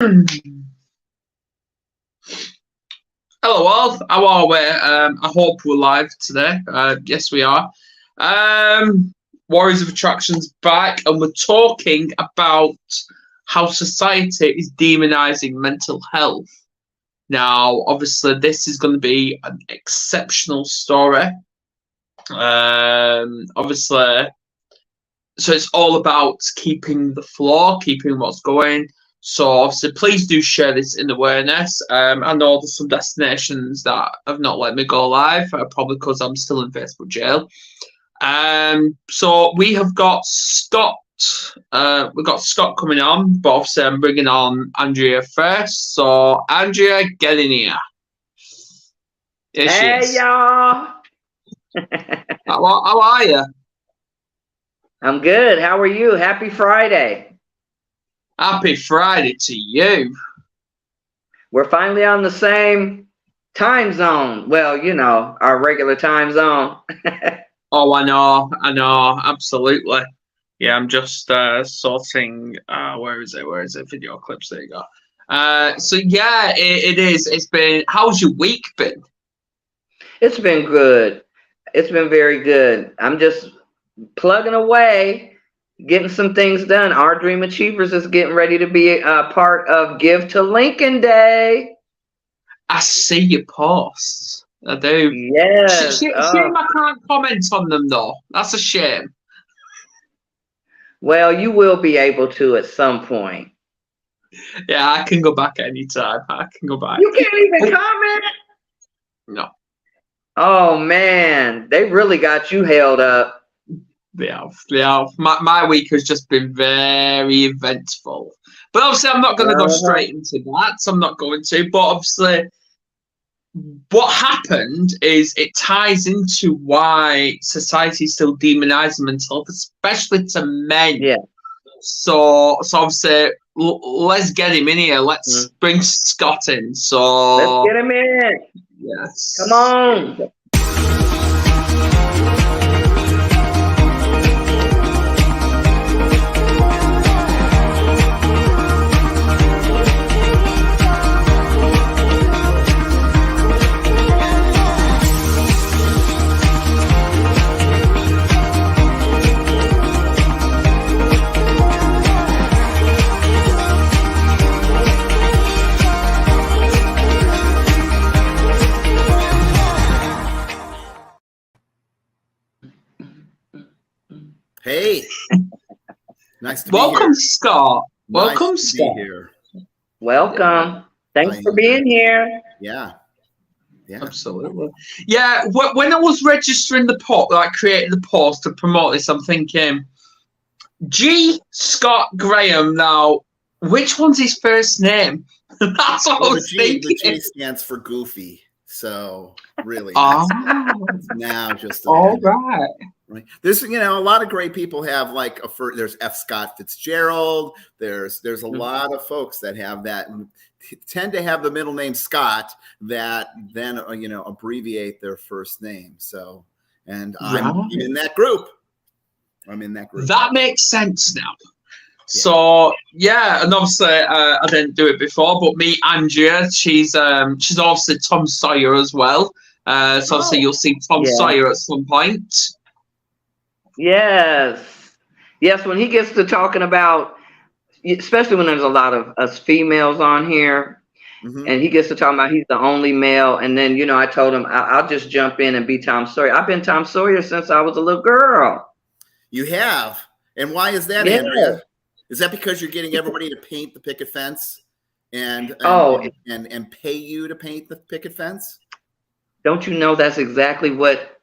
Hello all, how are we? I hope we're live today. Yes, we are. Warriors of Attraction's back, and we're talking about how society is demonizing mental health. Now, obviously, this is going to be an exceptional story. Obviously, so it's all about keeping the flow, keeping what's going. So obviously, please do share this in awareness. I know there's some destinations that have not let me go live, probably because I'm still in Facebook jail. So we have got Scott. We've got Scott coming on, but obviously I'm bringing on Andrea first. So Andrea, get in here. Hey y'all. How are you? I'm good. How are you? Happy Friday. Happy Friday to you. We're finally on the same time zone. Well, you know, our regular time zone. Oh, I know, absolutely. Yeah, I'm just sorting. Where is it? Video clips. There you go. So yeah, it is. It's been. How's your week been? It's been good. It's been very good. I'm just plugging away, getting some things done. Our Dream Achievers is getting ready to be a part of Give to Lincoln Day. I see your posts. I do. Yes. Shame I can't comment on them though. That's a shame. Well, you will be able to at some point. Yeah, I can go back anytime. I can go back. You can't even comment? No. Oh man, they really got you held up. They have. My week has just been very eventful. But obviously I'm not going to go straight into that. So I'm not going to. But obviously what happened is it ties into why society is still demonizing mental health, especially to men. Yeah. So obviously, let's get him in here. Let's bring Scott in. So let's get him in. Yes. Come on. Hey, nice to welcome, be here. Scott. Welcome, nice Scott. Be here. Welcome. Thanks for being here. Yeah, absolutely. Yeah, when I was registering the post, like creating the post to promote this, I'm thinking, G. Scott Graham. Now, which one's his first name? That's what I was thinking. The G stands for Goofy. So really, now just all right. Right. There's a lot of great people have like there's F. Scott Fitzgerald. There's a lot of folks that have that tend to have the middle name Scott that then abbreviate their first name. So I'm in that group. That makes sense now. Yeah. So yeah, and obviously I didn't do it before, but me, Andrea, she's obviously Tom Sawyer as well. So obviously you'll see Tom Sawyer at some point. Yes. When he gets to talking about, especially when there's a lot of us females on here, and he gets to talking about he's the only male, and then I told him I'll just jump in and be Tom Sawyer. I've been Tom Sawyer since I was a little girl. You have, and why is that, Andrea? Is that because you're getting everybody to paint the picket fence, and pay you to paint the picket fence? Don't you know that's exactly what?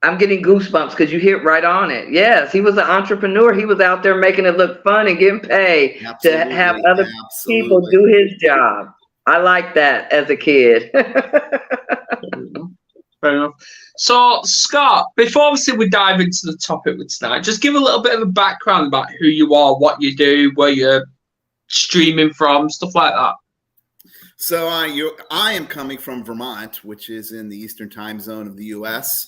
I'm getting goosebumps because you hit right on it. Yes, he was an entrepreneur. He was out there making it look fun and getting paid to have other people do his job. I like that as a kid. Fair enough. So, Scott, before obviously we dive into the topic with tonight, just give a little bit of a background about who you are, what you do, where you're streaming from, stuff like that. So I am coming from Vermont, which is in the Eastern time zone of the U.S.,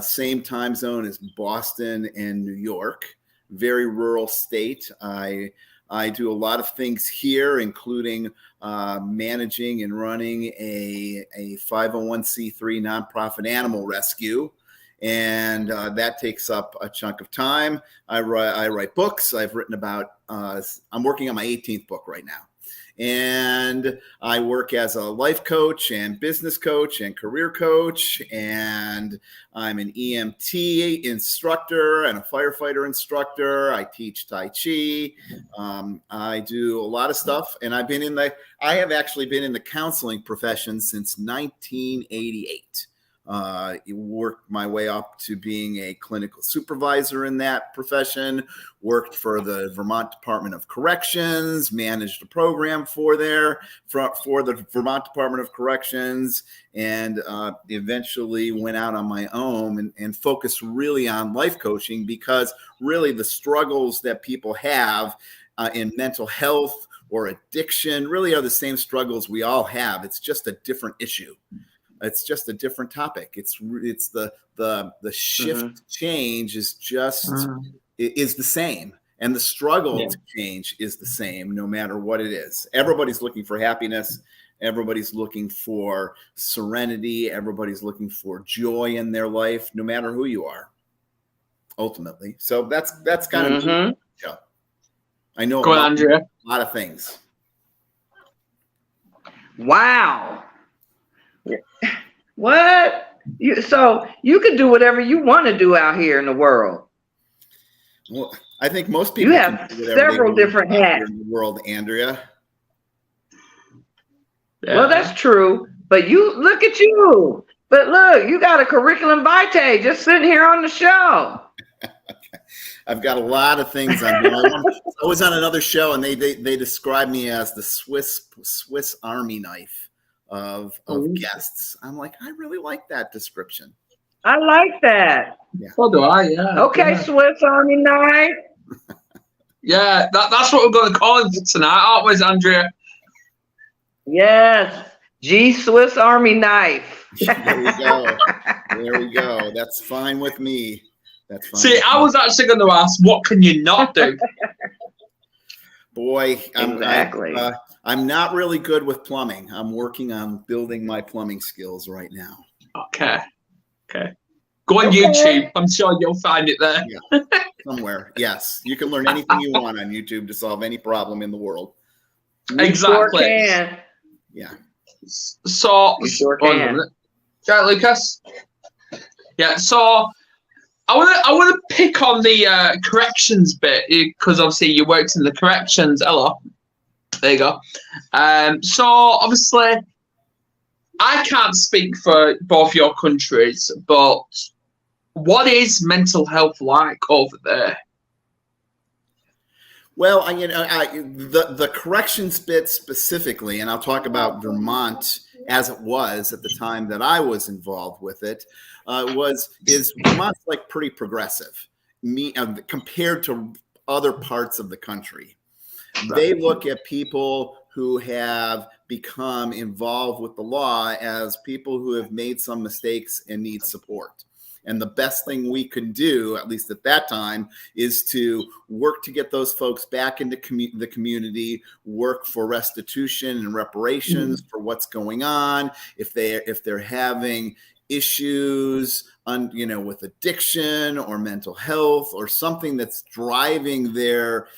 same time zone as Boston and New York, very rural state. I I do a lot of things here, including managing and running a 501c3 nonprofit animal rescue. And that takes up a chunk of time. I write books. I've written about, I'm working on my 18th book right now. And I work as a life coach and business coach and career coach. And I'm an EMT instructor and a firefighter instructor. I teach Tai Chi. I do a lot of stuff. And I have actually been in the counseling profession since 1988. Worked my way up to being a clinical supervisor in that profession, worked for the Vermont Department of Corrections, managed a program for the Vermont Department of Corrections, and eventually went out on my own and focused really on life coaching, because really the struggles that people have in mental health or addiction really are the same struggles we all have. It's just a different issue. It's just a different topic. It's the shift change is just is the same, and the struggle to change is the same, no matter what it is. Everybody's looking for happiness. Everybody's looking for serenity. Everybody's looking for joy in their life, no matter who you are, ultimately. So that's kind of I know Andrea. A lot of things. Wow. What? So you can do whatever you want to do out here in the world. Well, I think most people you have several different hats in the world, Andrea. Yeah. Well, that's true. But you look at you. But look, you got a curriculum vitae just sitting here on the show. I've got a lot of things on. I was on another show, and they described me as the Swiss Army knife of guests. I'm like, I really like that description. I like that. Yeah. So do I, yeah. Okay, yeah. Swiss Army knife. Yeah, that's what we're going to call him for tonight, aren't we, Andrea? Yes. Swiss Army knife. There we go. There we go. That's fine with me. That's fine. See, I was actually going to ask, what can you not do? Boy, exactly. I'm not really good with plumbing. I'm working on building my plumbing skills right now. Okay. Go on YouTube. I'm sure you'll find it there. Yeah. Somewhere. Yes. You can learn anything you want on YouTube to solve any problem in the world. Exactly. You sure can. Yeah. So, you sure can. Yeah, Lucas. Yeah, so I want to pick on the corrections bit, because obviously you worked in the corrections. Hello. There you go. So obviously, I can't speak for both your countries, but what is mental health like over there? Well, the corrections bit specifically, and I'll talk about Vermont as it was at the time that I was involved with it, is Vermont's like pretty progressive, compared to other parts of the country. They look at people who have become involved with the law as people who have made some mistakes and need support. And the best thing we can do, at least at that time, is to work to get those folks back into the community, work for restitution and reparations for what's going on. If they're having issues with addiction or mental health or something that's driving their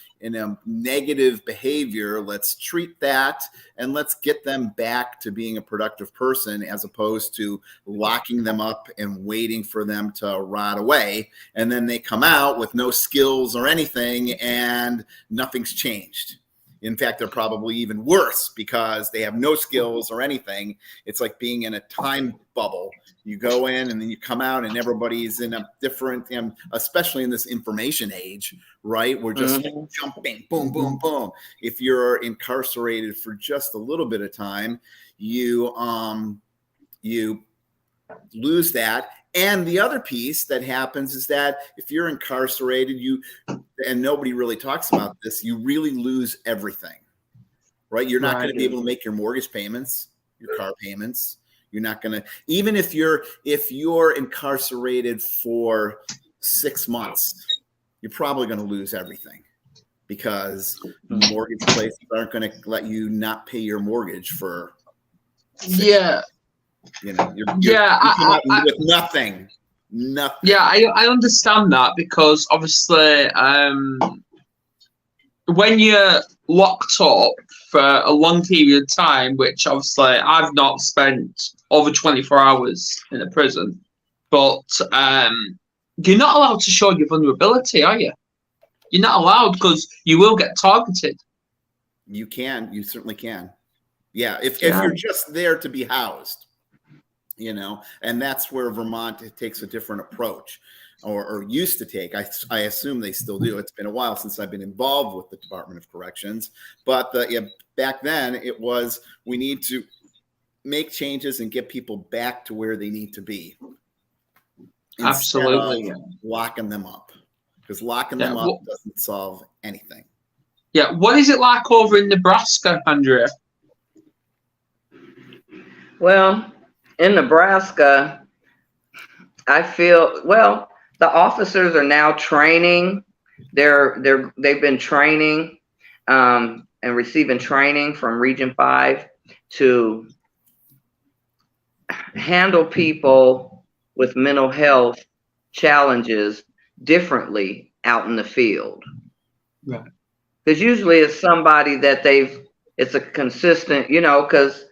negative behavior, let's treat that and let's get them back to being a productive person, as opposed to locking them up and waiting for them to rot away. And then they come out with no skills or anything and nothing's changed. In fact, they're probably even worse because they have no skills or anything. It's like being in a time bubble. You go in and then you come out and everybody's in a different, especially in this information age, right? We're just jumping, boom, boom, boom. If you're incarcerated for just a little bit of time, you lose that. And the other piece that happens is that if you're incarcerated, and nobody really talks about this, you really lose everything, right? You're not going to be able to make your mortgage payments, your car payments. You're not going to, even if you're incarcerated for 6 months, you're probably going to lose everything because mortgage places aren't going to let you not pay your mortgage for 6 Yeah. You know, you I, come out with nothing. Yeah, I understand that, because obviously when you're locked up for a long period of time, which obviously I've not spent over 24 hours in a prison, but you're not allowed to show your vulnerability, are you? You're not allowed, because you will get targeted. You certainly can. Yeah, if you're just there to be housed, you know, and that's where Vermont takes a different approach, or used to take. I assume they still do. It's been a while since I've been involved with the Department of Corrections, but back then it was, we need to make changes and get people back to where they need to be. Absolutely. Instead of locking them up, because locking them up doesn't solve anything. Yeah. What is it like over in Nebraska, Andrea? Well, in Nebraska, I feel, well, the officers are now training. They've been training and receiving training from Region 5 to handle people with mental health challenges differently out in the field. Right. Because usually it's somebody that it's a consistent, you know, because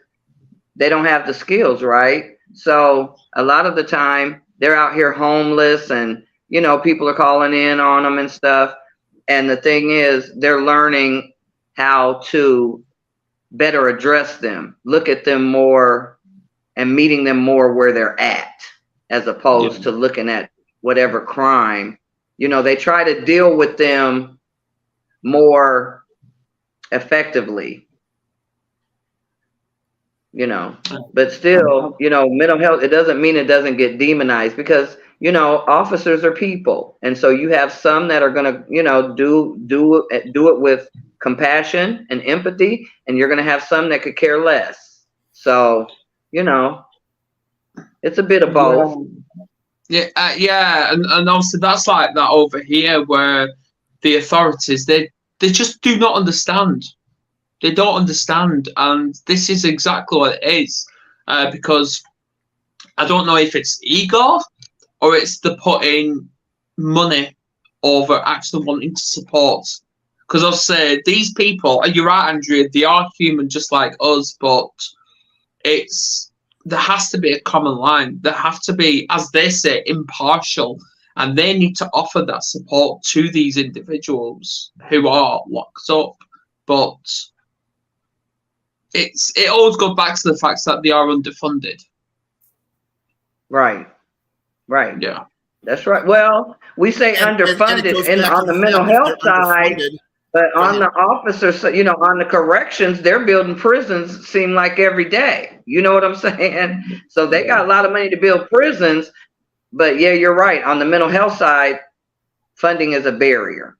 they don't have the skills, right? So a lot of the time they're out here homeless, and, you know, people are calling in on them and stuff. And the thing is, they're learning how to better address them, look at them more, and meeting them more where they're at, as opposed to looking at whatever crime. You know, they try to deal with them more effectively, you know, but still, you know, mental health, it doesn't mean it doesn't get demonized, because, you know, officers are people. And so you have some that are going to, you know, do it with compassion and empathy, and you're going to have some that could care less. So, you know, it's a bit of both. Yeah, and obviously that's like that over here, where the authorities, they just do not understand. They don't understand, and this is exactly what it is, because I don't know if it's ego or it's the putting money over actually wanting to support. Because I'll say these people, and you're right, Andrea, they are human just like us, but there has to be a common line. There have to be, as they say, impartial, and they need to offer that support to these individuals who are locked up. But it always goes back to the fact that they are underfunded. Right. Yeah. That's right. Well, we say underfunded on the mental health side, but on the officers, you know, on the corrections, they're building prisons, seem like every day. You know what I'm saying? So they got a lot of money to build prisons, but yeah, you're right. On the mental health side, funding is a barrier.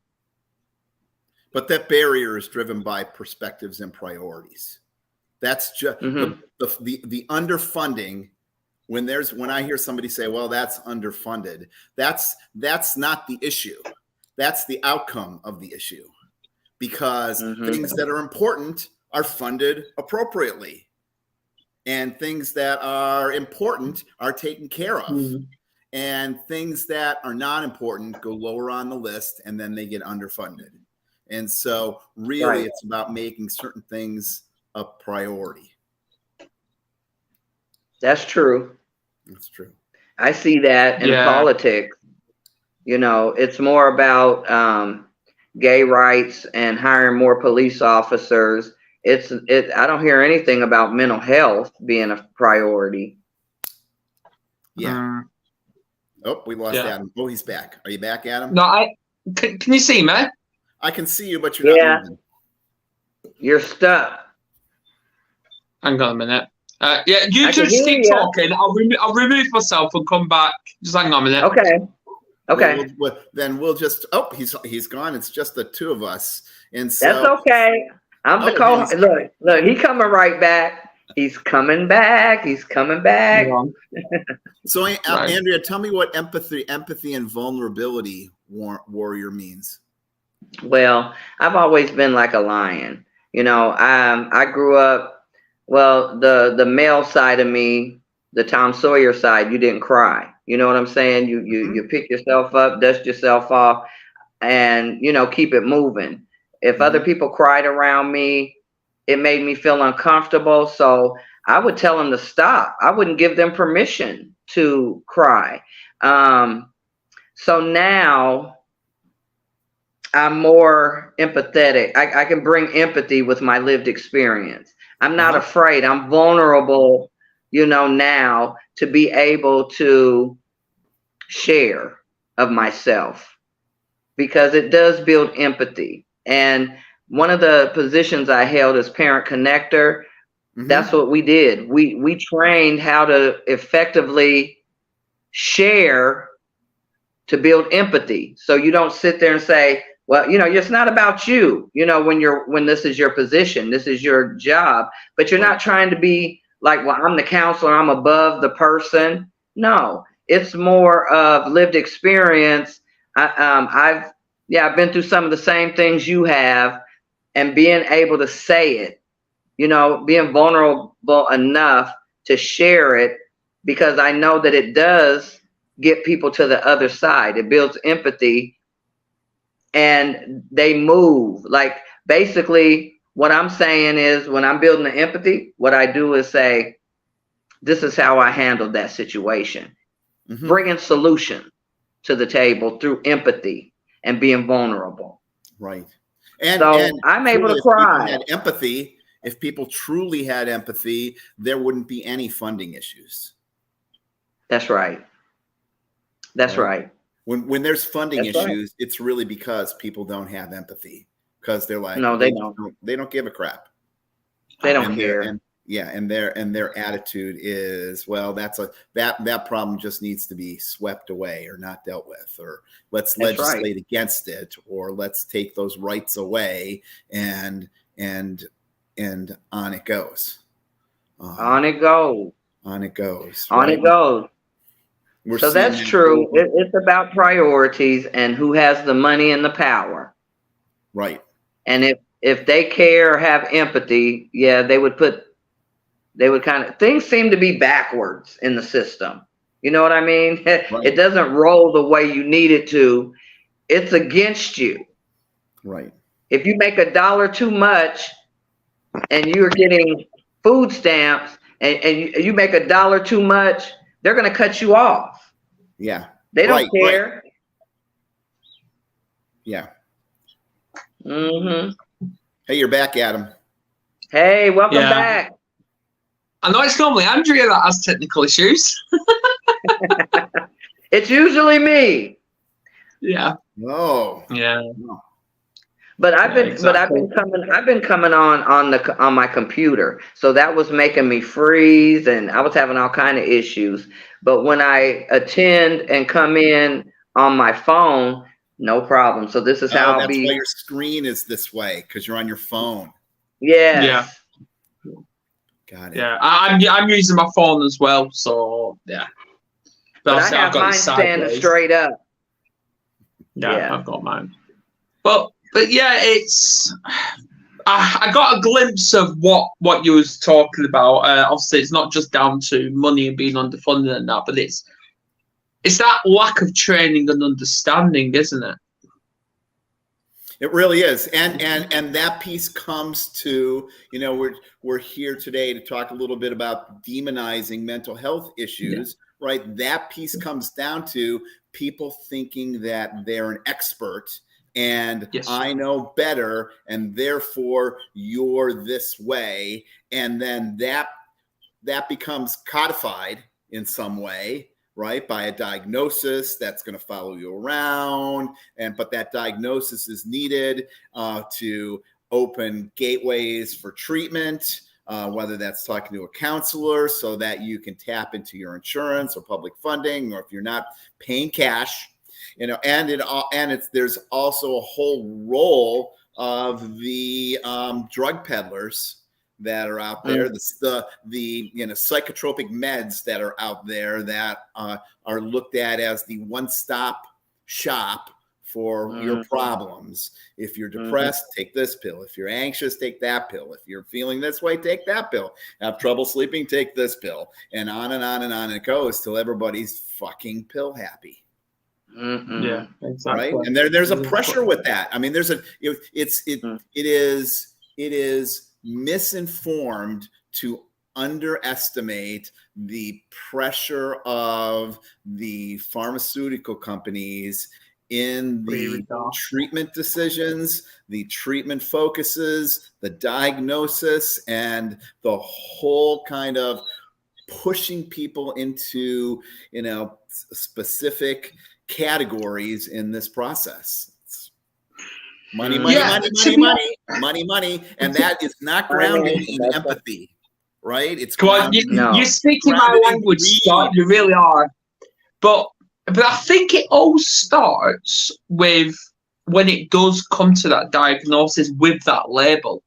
But that barrier is driven by perspectives and priorities. That's just the underfunding. When I hear somebody say, well, that's underfunded, that's not the issue. That's the outcome of the issue, because things that are important are funded appropriately, and things that are important are taken care of, and things that are not important go lower on the list, and then they get underfunded. And so really it's about making certain things a priority. That's true. That's true. I see that in politics. You know, it's more about gay rights and hiring more police officers. I don't hear anything about mental health being a priority. Yeah. Oh, we lost Adam. Oh, he's back. Are you back, Adam? No, can you see me? I can see you, but you're not moving. You're stuck. Hang on a minute. You just keep talking. I'll remove myself and come back. Just hang on a minute. Okay. Then we'll just. Oh, he's gone. It's just the two of us, and so that's okay. I'm the co-host. Look, he's coming right back. He's coming back. So, Andrea, tell me what empathy and vulnerability warrior means. Well, I've always been like a lion. I grew up, well, the male side of me, the Tom Sawyer side, you didn't cry. You know what I'm saying? You pick yourself up, dust yourself off, and keep it moving. If other people cried around me, it made me feel uncomfortable. So I would tell them to stop. I wouldn't give them permission to cry. So now I'm more empathetic. I can bring empathy with my lived experience. I'm not afraid. I'm vulnerable, now to be able to share of myself, because it does build empathy. And one of the positions I held as parent connector, that's what we did. We trained how to effectively share to build empathy. So you don't sit there and say, well, it's not about you, when this is your position, this is your job, but you're not trying to be like, well, I'm the counselor, I'm above the person. No, it's more of lived experience. I've been through some of the same things you have, and being able to say it, being vulnerable enough to share it, because I know that it does get people to the other side. It builds empathy, and they move. Like, basically what I'm saying is, when I'm building the empathy, what I do is say, this is how I handled that situation. Bringing solution to the table through empathy and being vulnerable. Right. And I'm able to cry. Had empathy. If people truly had empathy, there wouldn't be any funding issues. That's right. That's right. When there's funding issues, it's really because people don't have empathy, because they're like, no, they don't. They don't give a crap. They don't care. And their attitude is, well, that problem just needs to be swept away or not dealt with, or let's legislate against it, or let's take those rights away, and on it goes. On it goes. On it goes. On it goes. So that's true. It's about priorities and who has the money and the power. Right. And if they care or have empathy, they would kind of, things seem to be backwards in the system. You know what I mean? Right. It doesn't roll the way you need it to. It's against you. Right. If you make $1 too much and you're getting food stamps, and you make $1 too much, they're going to cut you off. Yeah. They don't care. Right. Yeah. Hey, you're back, Adam. Hey, welcome back. I know it's normally Andrea that has technical issues. It's usually me. Yeah. Oh. Yeah. But I've been coming on my computer, so that was making me freeze, and I was having all kind of issues. But when I attend and come in on my phone, no problem. So this is how I'll be. That's why your screen is this way, because you're on your phone. Yes. Yeah. Got it. Yeah, I'm using my phone as well, so yeah. But I have mine standing straight up. Yeah, I've got mine. But yeah, it's. I got a glimpse of what you was talking about. Obviously, it's not just down to money and being underfunded and that, but it's that lack of training and understanding, isn't it? It really is, and that piece comes to, we're here today to talk a little bit about demonizing mental health issues, right? That piece comes down to people thinking that they're an expert and I know better, and therefore you're this way, and then that becomes codified in some way, right, by a diagnosis that's going to follow you around, but that diagnosis is needed to open gateways for treatment, whether that's talking to a counselor so that you can tap into your insurance or public funding, or if you're not paying cash, there's also a whole role of the drug peddlers that are out there, the psychotropic meds that are out there that are looked at as the one-stop shop for your problems. If you're depressed, take this pill. If you're anxious, take that pill. If you're feeling this way, take that pill. Have trouble sleeping, take this pill. And on and on and on it goes till everybody's fucking pill happy. Yeah, exactly. Right. And there's a pressure with that. I mean, it is misinformed to underestimate the pressure of the pharmaceutical companies in the treatment decisions, the treatment focuses, the diagnosis, and the whole kind of pushing people into, specific categories in this process. It's money. And that is not grounded in empathy, right? It's you're speaking my language, Scott. You really are. But I think it all starts with when it does come to that diagnosis with that label.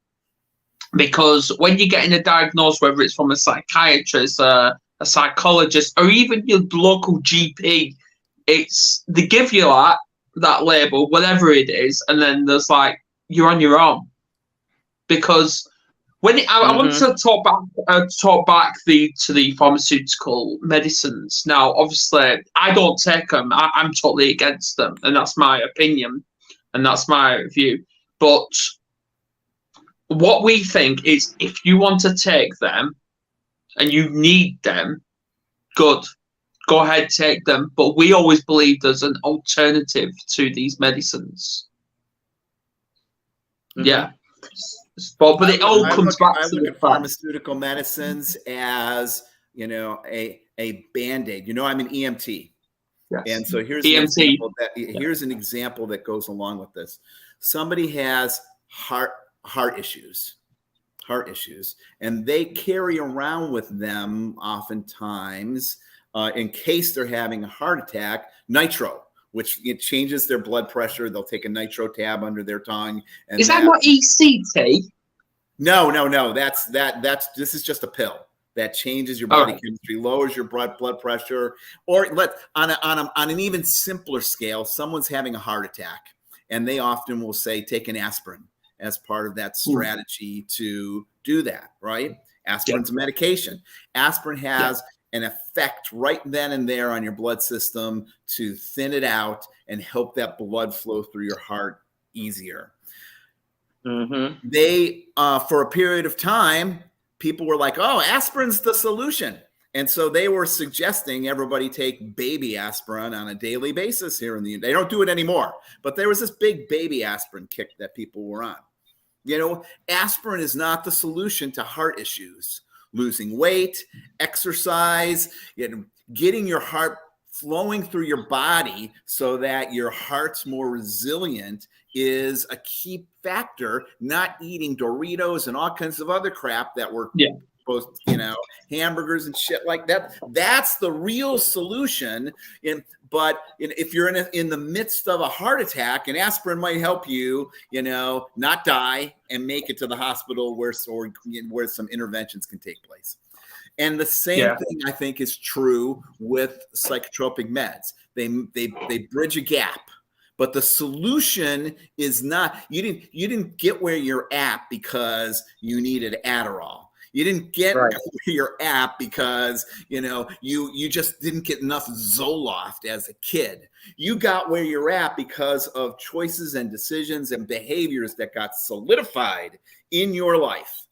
Because when you're getting a diagnosis, whether it's from a psychiatrist, a psychologist, or even your local GP, they give you that label, whatever it is, and then there's you're on your own. Because when I want to talk back to the pharmaceutical medicines. Now, obviously, I don't take them. I'm totally against them, and that's my opinion, and that's my view. But what we think is, if you want to take them and you need them, good. Go ahead, take them. But we always believe there's an alternative to these medicines. Yeah. But it all comes back to the pharmaceutical medicines as, a Band-Aid. I'm an EMT. Yes. And so here's an example that goes along with this. Somebody has heart issues, and they carry around with them oftentimes, in case they're having a heart attack, nitro, which it changes their blood pressure. They'll take a nitro tab under their tongue. And is that not ECT? No. This is just a pill that changes your body chemistry, lowers your blood pressure. Or on an even simpler scale, someone's having a heart attack, and they often will say, take an aspirin as part of that strategy to do that, right? Aspirin's a medication. Aspirin has an effect right then and there on your blood system to thin it out and help that blood flow through your heart easier. They, for a period of time, people were like, oh, aspirin's the solution. And so they were suggesting everybody take baby aspirin on a daily basis here in the United States. They don't do it anymore, but there was this big baby aspirin kick that people were on. Aspirin is not the solution to heart issues. Losing weight, exercise, getting your heart flowing through your body so that your heart's more resilient is a key factor. Not eating Doritos and all kinds of other crap that were supposed, hamburgers and shit like that. That's the real solution. But if you're in the midst of a heart attack, an aspirin might help you, not die and make it to the hospital where some interventions can take place. And the same thing, I think, is true with psychotropic meds. They bridge a gap, but the solution is not. You didn't get where you're at because you needed Adderall. You didn't get where you're at because, you just didn't get enough Zoloft as a kid. You got where you're at because of choices and decisions and behaviors that got solidified in your life.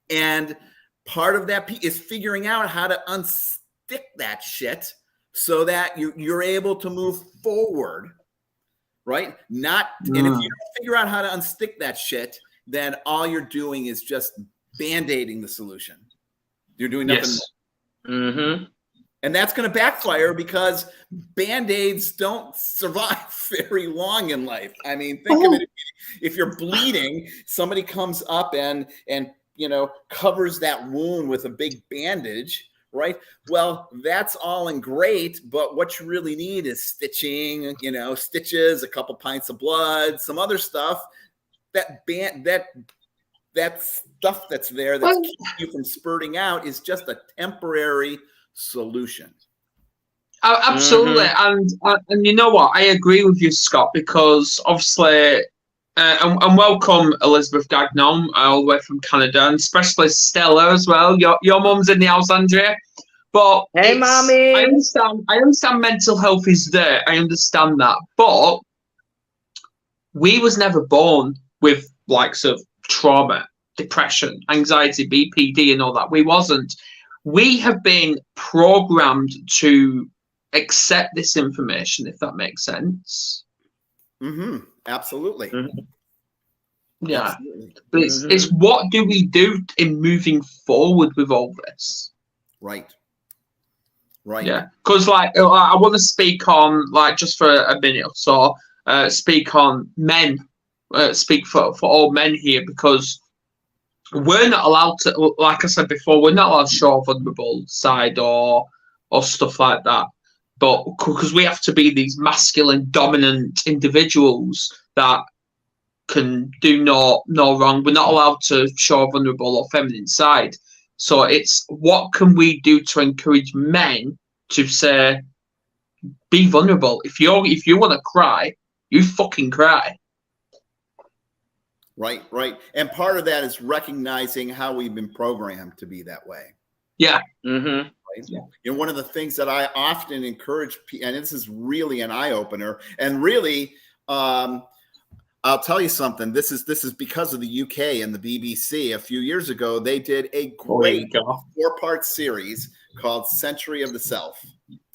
And part of that is figuring out how to unstick that shit so that you're able to move forward, right? And if you don't figure out how to unstick that shit, then all you're doing is just Band-Aiding the solution. You're doing nothing. Yes. And that's going to backfire because Band-Aids don't survive very long in life. I mean, think of it. If you're bleeding, somebody comes up and covers that wound with a big bandage, right? Well, that's all and great, but what you really need is stitching, stitches, a couple pints of blood, some other stuff. That stuff that's there that's keeping you from spurting out is just a temporary solution. Absolutely, and you know what? I agree with you, Scott, because obviously, and welcome Elizabeth Gagnon all the way from Canada, and especially Stella as well. Your mum's in the house, Andrea. But hey, mommy. I understand mental health is there. I understand that, but we was never born with likes of trauma, depression, anxiety, BPD, and all that. We wasn't. We have been programmed to accept this information, if that makes sense. Absolutely. Yeah. Absolutely. But it's what do we do in moving forward with all this? Right. Yeah. Because I want to speak on, just for a minute or so, speak on men, speak for all men here, because we're not allowed to, like I said before, we're not allowed to show our vulnerable side or stuff like that. But because we have to be these masculine, dominant individuals that can do no wrong, we're not allowed to show our vulnerable or feminine side. So it's what can we do to encourage men to say, be vulnerable. If you want to cry, you fucking cry. Right. And part of that is recognizing how we've been programmed to be that way. Yeah. Right? Yeah. You know, one of the things that I often encourage, and this is really an eye opener, and really, I'll tell you something. This is because of the UK and the BBC. A few years ago, they did a great 4-part series called "Century of the Self."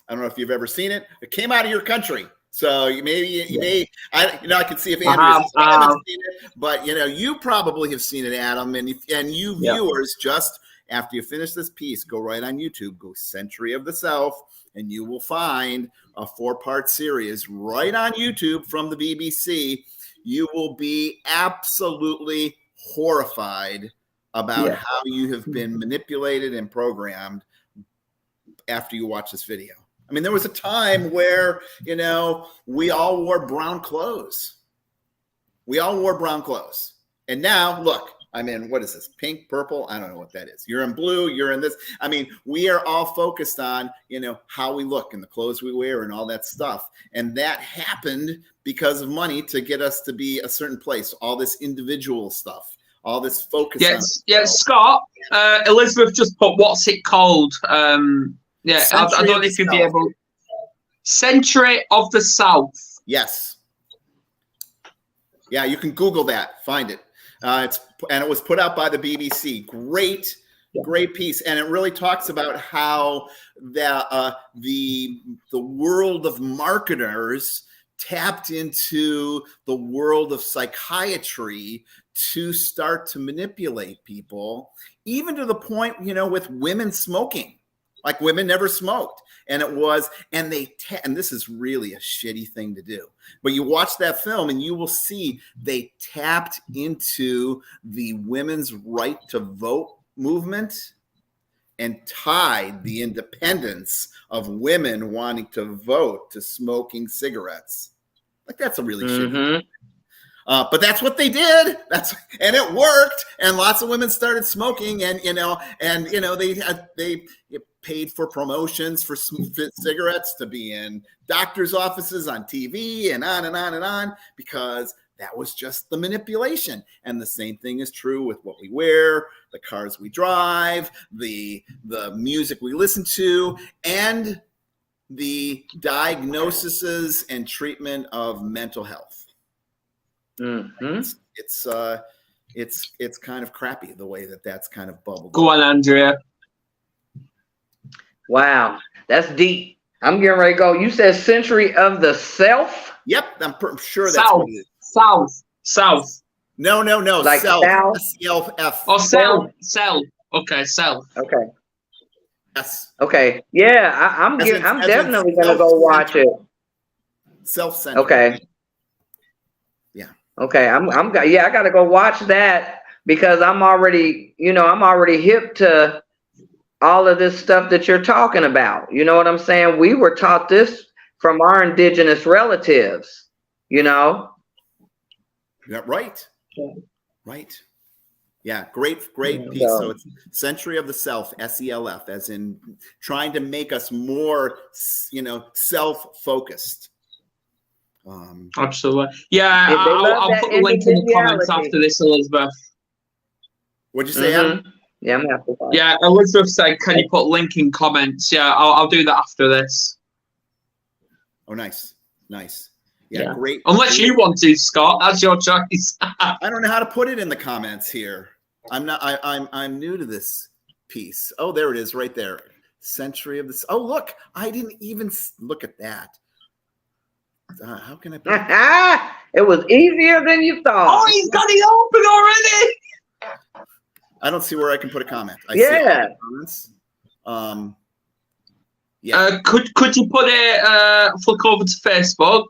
I don't know if you've ever seen it. It came out of your country. So you may, I can see if Andrea hasn't seen it, but you probably have seen it, Adam, and you viewers, just after you finish this piece, go right on YouTube, go Century of the Self, and you will find a 4-part series right on YouTube from the BBC. You will be absolutely horrified about how you have been manipulated and programmed after you watch this video. I mean, there was a time where, we all wore brown clothes. And now, look, I'm in, what is this? Pink, purple? I don't know what that is. You're in blue, you're in this. I mean, we are all focused on, how we look and the clothes we wear and all that stuff. And that happened because of money to get us to be a certain place. All this individual stuff, all this focus. Yes, Scott. Elizabeth just put, what's it called? I don't know if you'd be able. Century of the South. Yes. Yeah, you can Google that. Find it. It was put out by the BBC. Great piece, and it really talks about how the world of marketers tapped into the world of psychiatry to start to manipulate people, even to the point, with women smoking. Like, women never smoked, and this is really a shitty thing to do. But you watch that film and you will see they tapped into the women's right to vote movement and tied the independence of women wanting to vote to smoking cigarettes. Like, that's a really shitty thing. But that's what they did. And it worked. And lots of women started smoking, and they paid for promotions for cigarettes to be in doctors' offices, on TV, and on and on and on, because that was just the manipulation. And the same thing is true with what we wear, the cars we drive, the music we listen to, and the diagnoses and treatment of mental health. It's kind of crappy the way that's kind of bubbled. Go on, Andrea. Wow, that's deep. I'm getting ready to go. You said Century of the Self? Yep, I'm sure that's what it is. South. No. Like self. South? S-E-L-F. Oh, self. Okay, self. Okay. Yes. Okay. Yeah, I'm definitely gonna go watch it. Self-centered. Okay. Yeah. Okay. I gotta go watch that, because I'm already hip to all of this stuff that you're talking about. You know what I'm saying? We were taught this from our indigenous relatives, Yeah, right. Yeah. Right. Yeah, great piece. So it's Century of the Self, SELF, as in trying to make us more, self-focused. Absolutely. Yeah, They love I'll that put the link in the comments individuality. after this, Elizabeth. What'd you say, Adam? Yeah, I'm gonna have to find. Yeah, Elizabeth said, can you put link in comments? Yeah, I'll do that after this. Oh, nice. Yeah, great. Unless you want to, Scott, that's your choice. I don't know how to put it in the comments here. I'm new to this piece. Oh, there it is, right there. Century of this. Oh, look, I didn't even look at that. How can I put it? It was easier than you thought. Oh, he's got it open already. I don't see where I can put a comment. I Yeah. see comments. Yeah. Could you put it flick over to Facebook?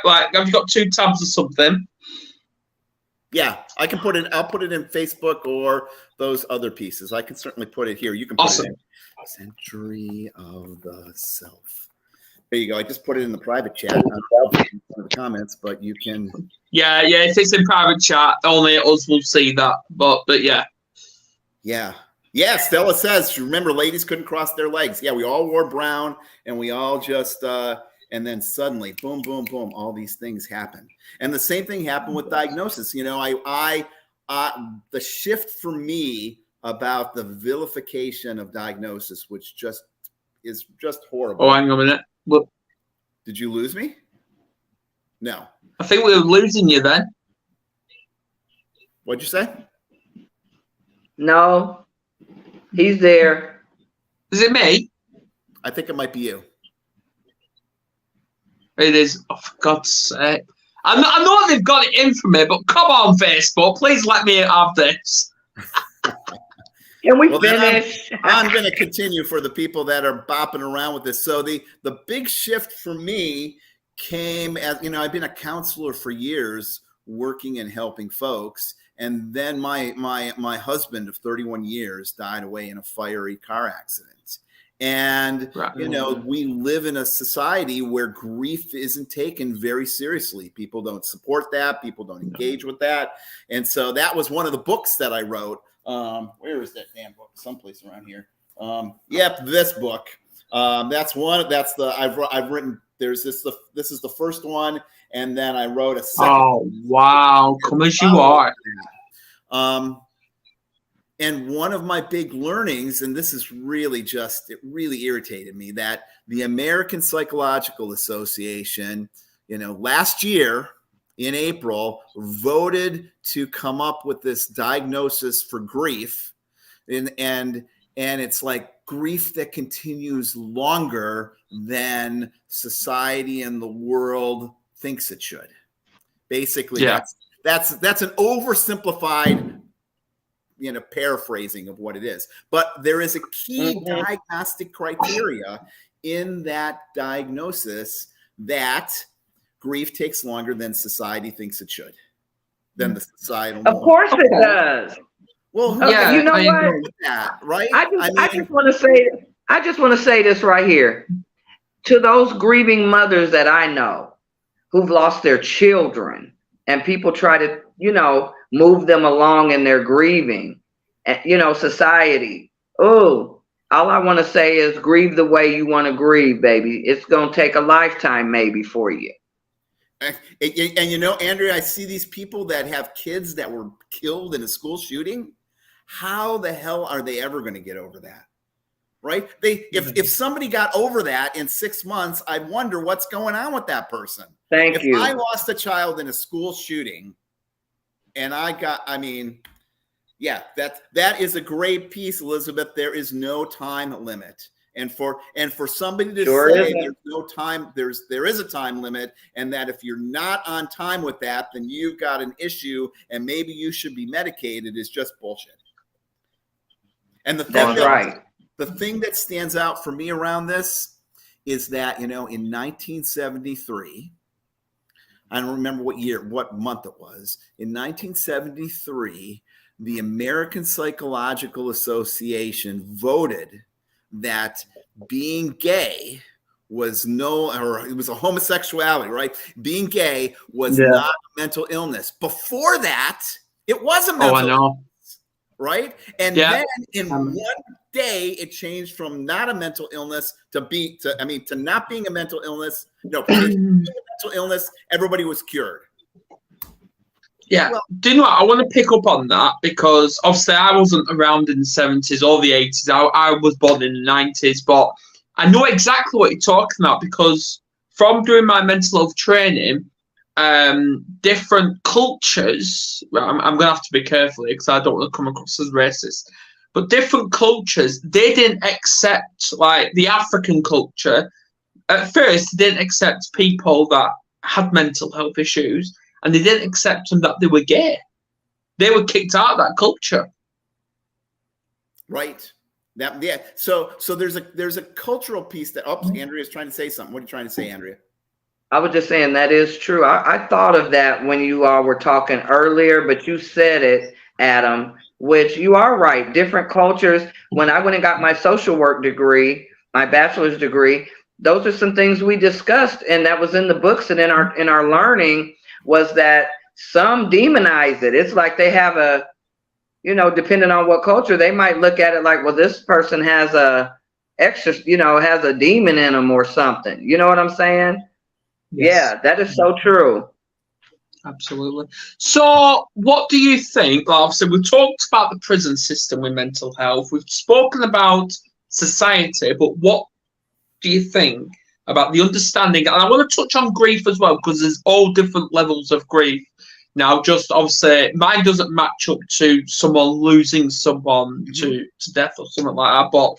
Like, have you got 2 tabs or something? Yeah, I can put it. I'll put it in Facebook or those other pieces. I can certainly put it here. You can put it in Century of the Self. There you go. I just put it in the private chat. I don't know the comments, but you can. Yeah. If it's in private chat, only us will see that. But yeah. Yeah. Stella says, remember, ladies couldn't cross their legs. Yeah, we all wore brown, and we all just. And then suddenly, boom, boom, boom, all these things happen. And the same thing happened with diagnosis. The shift for me about the vilification of diagnosis, which is just horrible. Oh, hang on a minute. Look. Did you lose me? No. I think we were losing you then. What'd you say? No, he's there. Is it me? I think it might be you. It is. Oh, for God's sake. I know they've got it in for me, but come on, Facebook. Please let me have this. Can we finish? I'm going to continue for the people that are bopping around with this. So the big shift for me came as, I've been a counselor for years, working and helping folks. And then my husband of 31 years died away in a fiery car accident. And, we live in a society where grief isn't taken very seriously. People don't support that. People don't engage with that. And so that was one of the books that I wrote. Where is that damn book? Someplace around here. This book. That's one. That's the I've written. There's this is the first one, and then I wrote a second. Oh wow! Come as you are. And one of my big learnings, and this is really it really irritated me, that the American Psychological Association, last year in April, voted to come up with this diagnosis for grief. And it's like grief that continues longer than society and the world thinks it should. Basically, that's an oversimplified paraphrasing of what it is. But there is a key diagnostic criteria in that diagnosis that grief takes longer than society thinks it should. Than the societal. Of course it does. Well, you know what? That, right? I just want to say this right here. To those grieving mothers that I know who've lost their children, and people try to, move them along in their grieving, society. Oh, all I want to say is grieve the way you want to grieve, baby. It's going to take a lifetime maybe for you. And Andrea, I see these people that have kids that were killed in a school shooting. How the hell are they ever going to get over that? Right? If somebody got over that in 6 months, I'd wonder what's going on with that person. Thank you. If I lost a child in a school shooting, and that is a great piece, Elizabeth. There is no time limit. And for somebody to say there's no time, there is a time limit, and that if you're not on time with that, then you've got an issue and maybe you should be medicated is just bullshit. And the thing that stands out for me around this is that, in 1973, I don't remember what month it was. In 1973, the American Psychological Association voted that being gay was it was a homosexuality, right? Being gay was not a mental illness. Before that, it was a mental illness. right? And Yeah. then in one day, it changed from not a mental illness to not being a mental illness. No, being a mental illness. Everybody was cured. Yeah. Well, do you know what? I want to pick up on that because obviously I wasn't around in the 70s or the 80s. I was born in the 90s, but I know exactly what you're talking about because from doing my mental health training, different cultures, I'm going to have to be careful because I don't want to come across as racist, but different cultures, they didn't accept, like the African culture, at first they didn't accept people that had mental health issues, and they didn't accept them that they were gay. They were kicked out of that culture. Right. Yeah. So there's a cultural piece that. Oops, Andrea's trying to say something. What are you trying to say, Andrea? I was just saying that is true. I thought of that when you all were talking earlier, but you said it, Adam, which you are right. Different cultures. When I went and got my social work degree, my bachelor's degree, those are some things we discussed, and that was in the books and in our learning, was that some demonize it. It's like they have a, depending on what culture, they might look at it like, well, this person has has a demon in them or something. You know what I'm saying? Yes. Yeah, that is so true. Absolutely. So what do you think? Obviously, we've talked about the prison system with mental health. We've spoken about society, but what do you think about the understanding? And I want to touch on grief as well, because there's all different levels of grief. Now, just obviously, mine doesn't match up to someone losing someone to death or something like that, but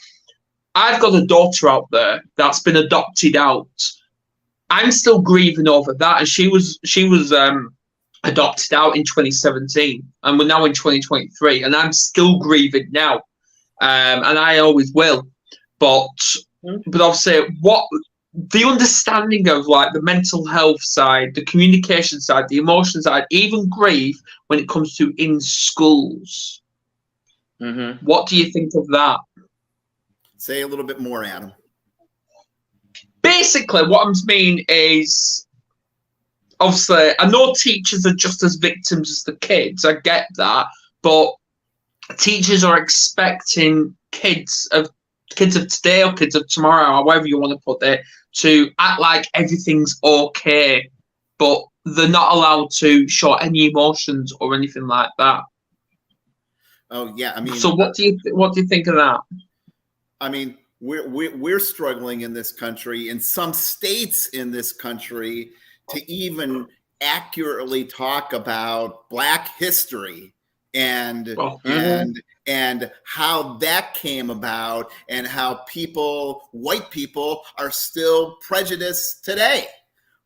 I've got a daughter out there that's been adopted out. I'm still grieving over that, and she was adopted out in 2017, and we're now in 2023, and I'm still grieving now, and I always will. But obviously, what the understanding of like the mental health side, the communication side, the emotion side, even grief when it comes to in schools. What do you think of that? Say a little bit more, Adam. Basically, what I'm meaning is, obviously, I know teachers are just as victims as the kids. I get that, but teachers are expecting kids of today or kids of tomorrow, or whatever you want to put it, to act like everything's okay, but they're not allowed to show any emotions or anything like that. Oh yeah, I mean. So what do you think of that? I mean, we're struggling in this country, in some states in this country, to even accurately talk about Black history and how that came about, and how white people are still prejudiced today,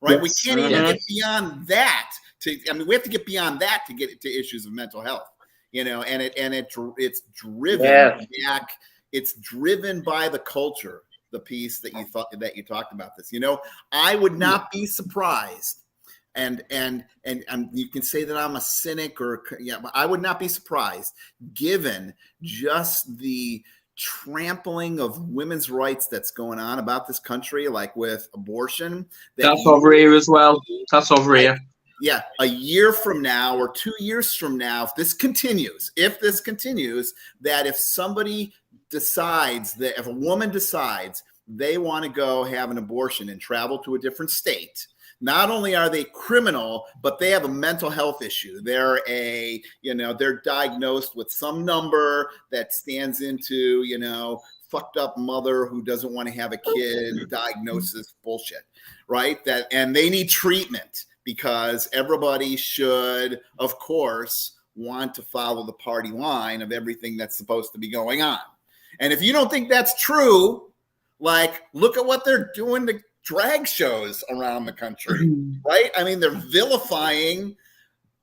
right? Yes. We can't even get beyond that. We have to get beyond that to get to issues of mental health, and it's driven back. It's driven by the culture, the piece that you talked about this. I would not be surprised, and you can say that I'm a cynic but I would not be surprised, given just the trampling of women's rights that's going on about this country, like with abortion. That's over here as well. That's over here. Yeah, a year from now or 2 years from now, if this continues, that if somebody decides that, if a woman decides they want to go have an abortion and travel to a different state, not only are they criminal, but they have a mental health issue. They're diagnosed with some number that stands into, fucked up mother who doesn't want to have a kid, diagnosis bullshit, right? And they need treatment, because everybody should, of course, want to follow the party line of everything that's supposed to be going on. And if you don't think that's true, like, look at what they're doing to drag shows around the country, right? I mean, they're vilifying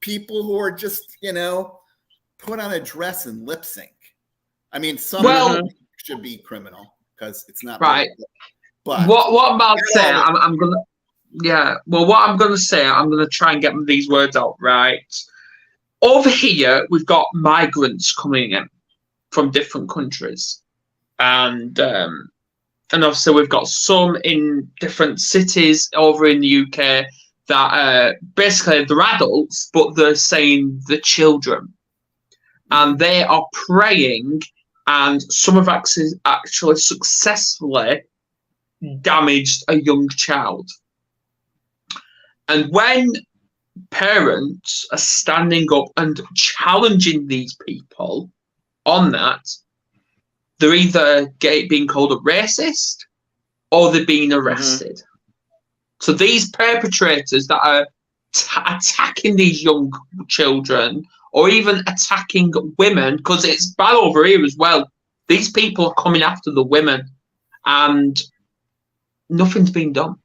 people who are just, put on a dress and lip sync. I mean, some should be criminal because it's not right. Really, but what I'm about to say, I'm gonna. Yeah, well, what I'm going to say, I'm going to try and get these words out right. Over here, we've got migrants coming in from different countries. And obviously, we've got some in different cities over in the UK that basically they're adults, but they're saying the children. and they are preying, and some have actually successfully damaged a young child. And when parents are standing up and challenging these people on that, they're either being called a racist or they're being arrested. So these perpetrators that are attacking these young children or even attacking women, because it's bad over here as well, these people are coming after the women and nothing's been done.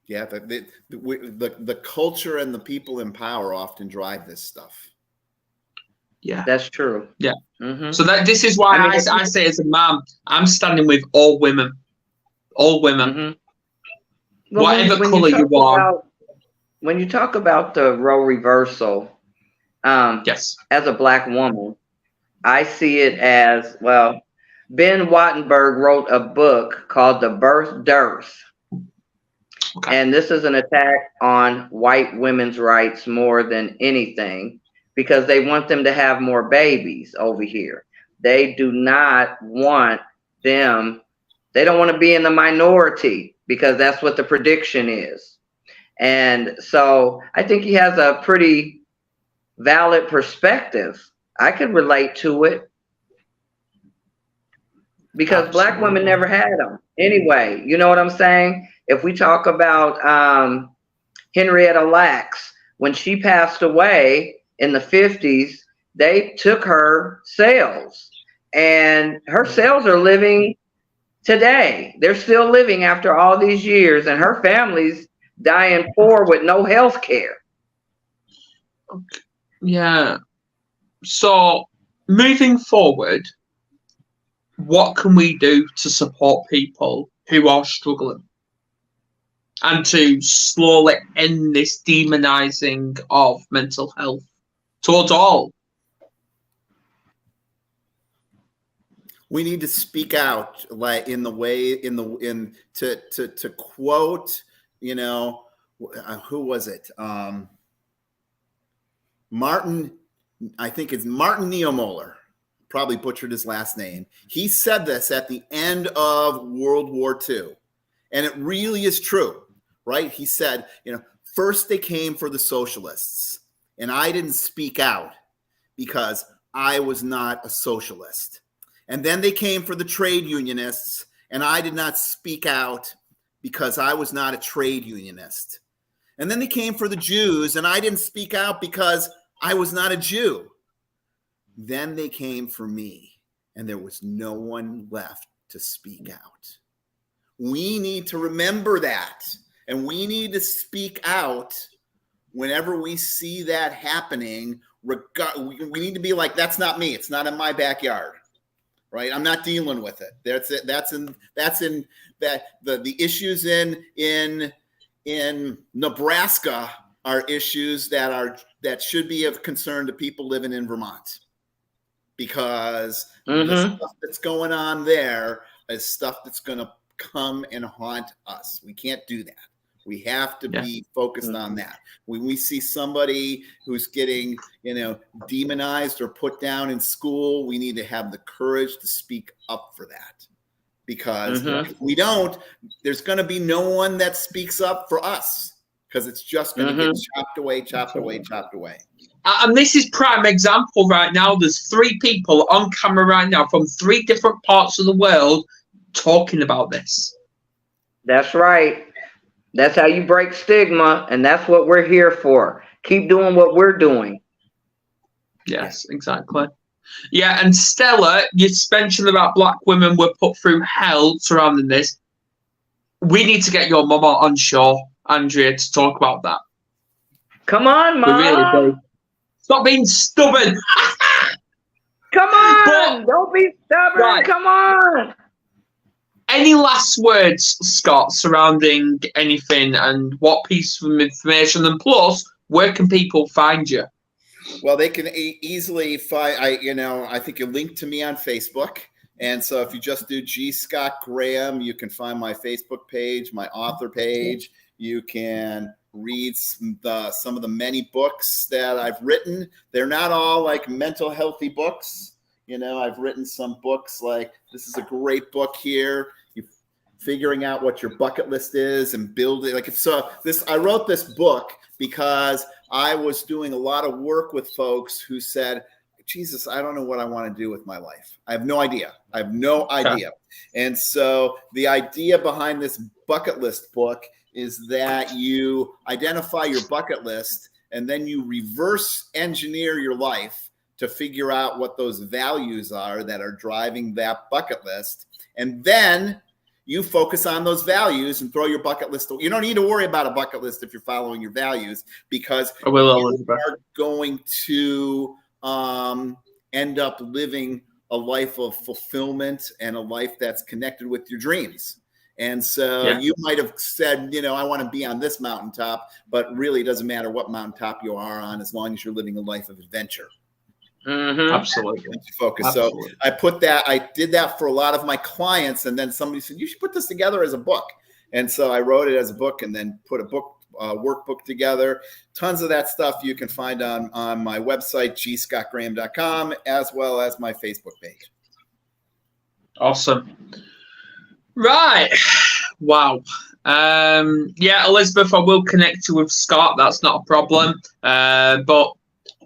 Yeah, the culture and the people in power often drive this stuff. Yeah, that's true. Yeah. So this is why I say as a man, I'm standing with all women. All women. Well, whatever color you are. When you talk about the role reversal, yes, as a Black woman, I see it as, well, Ben Wattenberg wrote a book called The Birth Dearth. Okay. And this is an attack on white women's rights more than anything, because they want them to have more babies over here. They do not want them, they don't want to be in the minority, because that's what the prediction is. And so I think he has a pretty valid perspective. I could relate to it, because Absolutely. Black women never had them anyway. You know what I'm saying? If we talk about Henrietta Lacks, when she passed away in the 50s, they took her cells, and her cells are living today. They're still living after all these years, and her family's dying poor with no health care. Yeah. So moving forward, what can we do to support people who are struggling and to slowly end this demonizing of mental health towards all? We need to speak out, like in the way, to quote, you know, who was it? Martin, I think it's Martin Niemöller, probably butchered his last name. He said this at the end of World War II. And it really is true, right? He said, you know, first they came for the socialists, and I didn't speak out because I was not a socialist. And then they came for the trade unionists, and I did not speak out because I was not a trade unionist. And then they came for the Jews, and I didn't speak out because I was not a Jew. Then they came for me, and there was no one left to speak out. We need to remember that, and we need to speak out whenever we see that happening. We need to be like, that's not me. It's not in my backyard. Right, I'm not dealing with it. That's it. That's in the issues in Nebraska are issues that should be of concern to people living in Vermont, because the stuff that's going on there is stuff that's going to come and haunt us. We can't do that. We have to be focused on that. When we see somebody who's getting, you know, demonized or put down in school, we need to have the courage to speak up for that. Because if we don't, there's going to be no one that speaks up for us, because it's just going to get chopped away. And this is prime example right now. There's 3 people on camera right now from 3 different parts of the world talking about this. That's right. That's how you break stigma, and that's what we're here for. Keep doing what we're doing. Yes, exactly. Yeah, and Stella, you mentioned about Black women were put through hell surrounding this. We need to get your mama on show, Andrea, to talk about that. Come on, Mom. We really do. Stop being stubborn. Come on. Don't be stubborn. Right. Come on. Any last words, Scott, surrounding anything, and what piece of information, and plus, where can people find you? Well, they can easily find, I think you link to me on Facebook. And so if you just do G. Scott Graham, you can find my Facebook page, my author page. You can read some of the many books that I've written. They're not all like mental healthy books. You know, I've written some books like, this is a great book here. You figuring out what your bucket list is and building I wrote this book because I was doing a lot of work with folks who said, Jesus, I don't know what I want to do with my life. I have no idea. And so the idea behind this bucket list book is that you identify your bucket list and then you reverse engineer your life to figure out what those values are that are driving that bucket list. And then you focus on those values and throw your bucket list. You don't need to worry about a bucket list if you're following your values, because you are going to end up living a life of fulfillment and a life that's connected with your dreams. And so you might have said, you know, I want to be on this mountaintop, but really it doesn't matter what mountaintop you are on as long as you're living a life of adventure. Mm-hmm. Absolutely. Focus. Absolutely. So I did that for a lot of my clients. And then somebody said, you should put this together as a book. And so I wrote it as a book and then put a book workbook together. Tons of that stuff you can find on my website, gscottgraham.com, as well as my Facebook page. Awesome. Right. Wow. Elizabeth, I will connect you with Scott. That's not a problem. But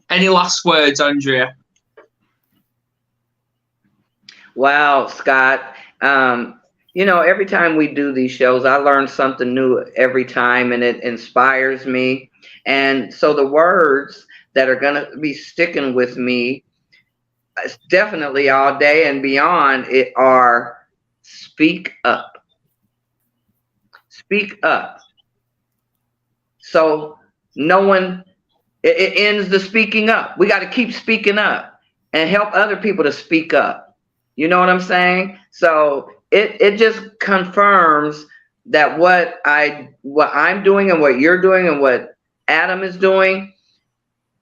any last words, Andrea? Wow, Scott. You know, every time we do these shows, I learn something new every time, and it inspires me. And so the words that are going to be sticking with me definitely all day and beyond are speak up. Speak up. So no one, it ends the speaking up. We got to keep speaking up and help other people to speak up. You know what I'm saying? So it just confirms that what I'm doing and what you're doing and what Adam is doing,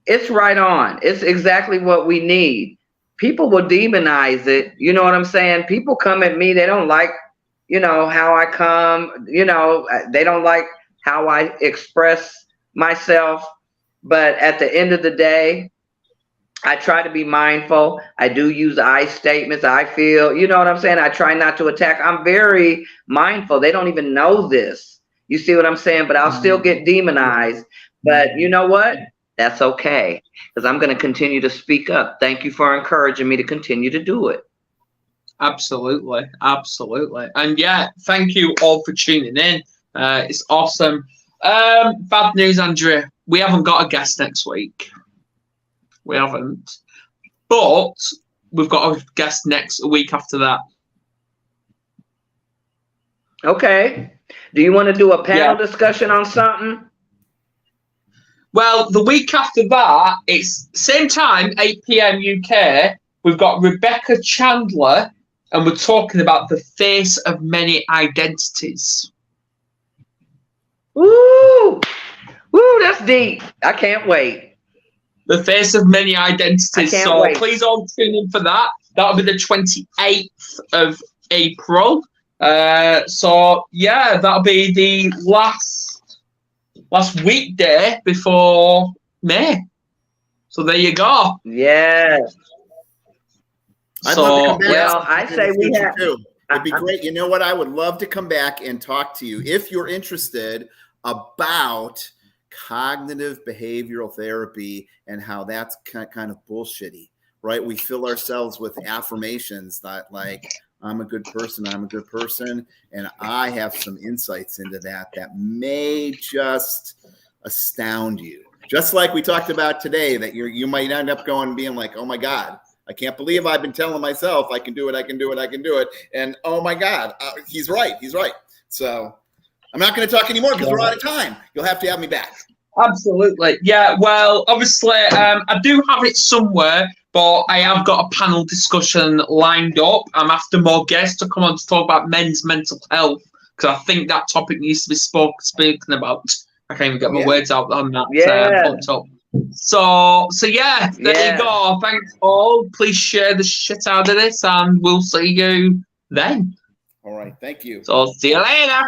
it's right on. It's exactly what we need. People will demonize it. You know what I'm saying? People come at me. They don't like, you know, how I come. You know, they don't like how I express myself. But at the end of the day, I try to be mindful. I do use I statements. I feel, you know what I'm saying? I try not to attack. I'm very mindful. They don't even know this. You see what I'm saying? But I'll still get demonized. But you know what? That's okay, because I'm going to continue to speak up. Thank you for encouraging me to continue to do it. Absolutely. Absolutely. And thank you all for tuning in. It's awesome. Bad news, Andrea. We haven't got a guest next week. We haven't. But we've got a guest a week after that. Okay. Do you want to do a panel discussion on something? Well, the week after that, it's same time, 8 p.m. UK. We've got Rebecca Chandler, and we're talking about the face of many identities. Woo! Woo, that's deep. I can't wait. The face of many identities. So wait. Please all tune in for that. That'll be the 28th of April. That'll be the last weekday before May. So there you go. Yes. I'd love to come back. Well, I say we have too. It'd be great. You know what? I would love to come back and talk to you if you're interested about cognitive behavioral therapy and how that's kind of bullshitty, right? We fill ourselves with affirmations that like, I'm a good person, and I have some insights into that may just astound you. Just like we talked about today, that you might end up being like, oh my God, I can't believe I've been telling myself I can do it. And oh my God, he's right. So I'm not going to talk anymore because we're out of time. You'll have to have me back. Absolutely. Yeah, well, obviously, I do have it somewhere, but I have got a panel discussion lined up. I'm after more guests to come on to talk about men's mental health, because I think that topic needs to be spoken about. I can't even get my words out on that. Up. So there you go. Thanks all. Please share the shit out of this, and we'll see you then. All right. Thank you. So see you later.